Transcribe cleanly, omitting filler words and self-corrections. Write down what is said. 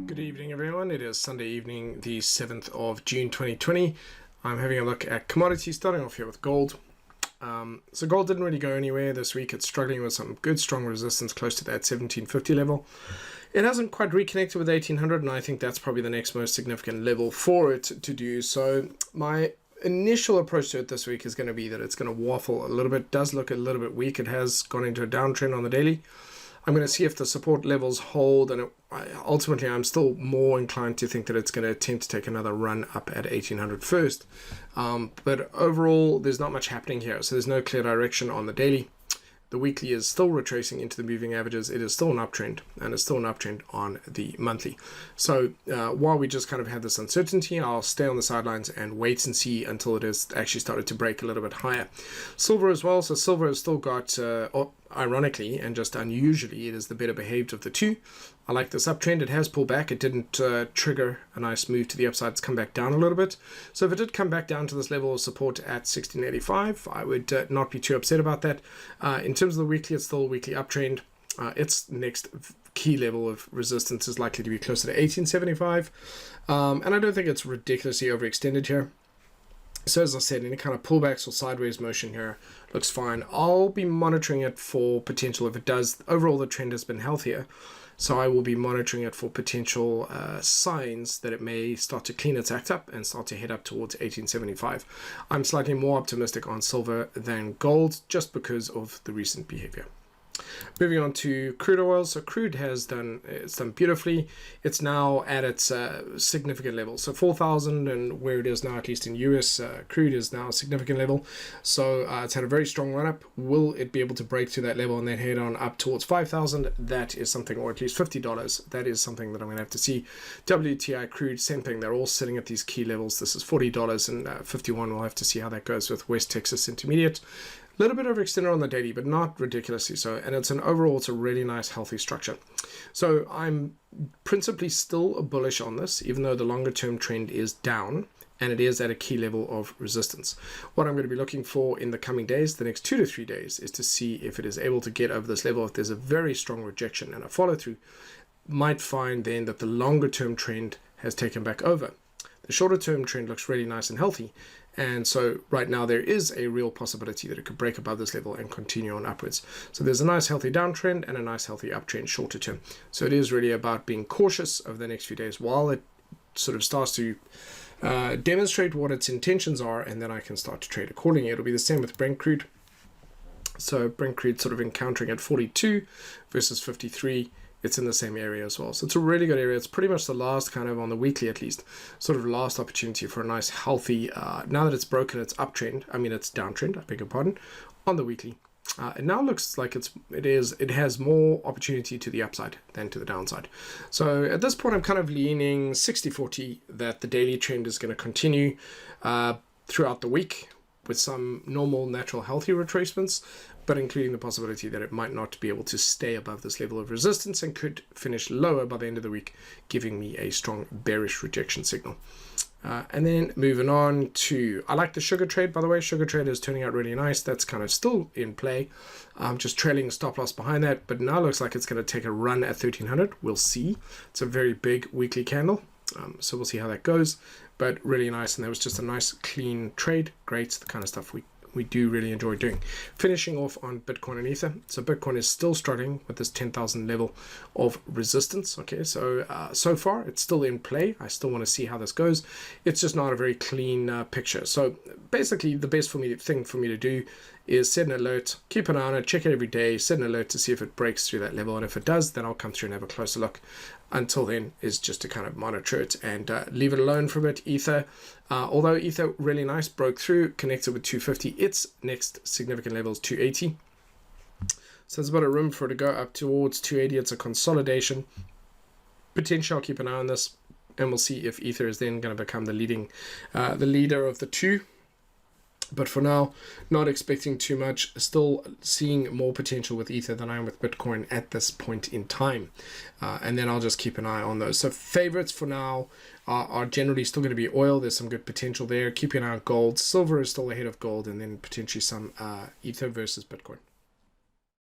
Good evening, everyone. It is Sunday evening, the 7th of June 2020. I'm having a look at commodities, starting off here with gold. So gold didn't really go anywhere this week. It's struggling with some good strong resistance close to that 1750 level. It hasn't quite reconnected with 1800, and I think that's probably the next most significant level for it to do. So my initial approach to it this week is going to be that it's going to waffle a little bit. It does look a little bit weak. It has gone into a downtrend on the daily. I'm going to see if the support levels hold, and ultimately I'm still more inclined to think that it's going to attempt to take another run up at 1800 first. But overall, there's not much happening here, so there's no clear direction on the daily. The weekly is still retracing into the moving averages. It is still an uptrend, and it's still an uptrend on the monthly. So while we just kind of had this uncertainty, I'll stay on the sidelines and wait and see until it has actually started to break a little bit higher. Silver as well. So silver has still got, ironically and just unusually, it is the better behaved of the two. I like this uptrend. It has pulled back. It didn't trigger a nice move to the upside. It's come back down a little bit. So if it did come back down to this level of support at 1685, I would not be too upset about that. In terms of the weekly, it's still a weekly uptrend. Its next key level of resistance is likely to be closer to 1875. And I don't think it's ridiculously overextended here. So as I said, any kind of pullbacks or sideways motion here looks fine. I'll be monitoring it for potential if it does. Overall, the trend has been healthier. So I will be monitoring it for potential signs that it may start to clean its act up and start to head up towards 1875. I'm slightly more optimistic on silver than gold just because of the recent behavior. Moving on to crude oil. So crude has done beautifully. It's now at its significant level. So 4,000, and where it is now, at least in US, crude is now a significant level. So it's had a very strong run up. Will it be able to break through that level and then head on up towards 5,000? That is something, or at least $50. That is something that I'm going to have to see. WTI crude, same thing. They're all sitting at these key levels. This is $40 and 51. We'll have to see how that goes with West Texas Intermediate. A little bit overextended on the daily, but not ridiculously so. And it's a really nice, healthy structure. So I'm principally still bullish on this, even though the longer term trend is down and it is at a key level of resistance. What I'm going to be looking for in the coming days, the next 2 to 3 days, is to see if it is able to get over this level. If there's a very strong rejection and a follow through, might find then that the longer term trend has taken back over. The shorter term trend looks really nice and healthy. And so right now there is a real possibility that it could break above this level and continue on upwards. So there's a nice healthy downtrend and a nice healthy uptrend shorter term. So it is really about being cautious over the next few days while it sort of starts to demonstrate what its intentions are, and then I can start to trade accordingly. It'll be the same with Brent crude. So Brent crude sort of encountering at 42 versus 53. It's in the same area as well. So it's a really good area. It's pretty much the last, kind of on the weekly at least, sort of last opportunity for a nice healthy, now that it's broken its uptrend, it's downtrend, I beg your pardon, on the weekly. It now looks like it has more opportunity to the upside than to the downside. So at this point, I'm kind of leaning 60-40 that the daily trend is going to continue throughout the week with some normal, natural, healthy retracements, but including the possibility that it might not be able to stay above this level of resistance and could finish lower by the end of the week, giving me a strong bearish rejection signal. And then moving on to, I like the sugar trade, by the way. Sugar trade is turning out really nice. That's kind of still in play. Just trailing stop loss behind that, but now looks like it's going to take a run at 1300. We'll see. It's a very big weekly candle. So we'll see how that goes, but really nice. And there was just a nice clean trade. Great, the kind of stuff we do really enjoy doing. Finishing off on Bitcoin and Ether. So Bitcoin is still struggling with this 10,000 level of resistance. Okay, so so far it's still in play. I still want to see how this goes. It's just not a very clean picture. So basically the best thing for me to do is set an alert, keep an eye on it, check it every day, set an alert to see if it breaks through that level. And if it does, then I'll come through and have a closer look. Until then is just to kind of monitor it and leave it alone for a bit. Ether, although Ether really nice, broke through, connected with 250. Its next significant level is 280. So there's about a room for it to go up towards 280. It's a consolidation. Potentially I'll keep an eye on this, and we'll see if Ether is then going to become the leader of the two. But for now, not expecting too much. Still seeing more potential with Ether than I am with Bitcoin at this point in time. And then I'll just keep an eye on those. So favorites for now are generally still going to be oil. There's some good potential there. Keeping an eye on gold. Silver is still ahead of gold. And then potentially some Ether versus Bitcoin.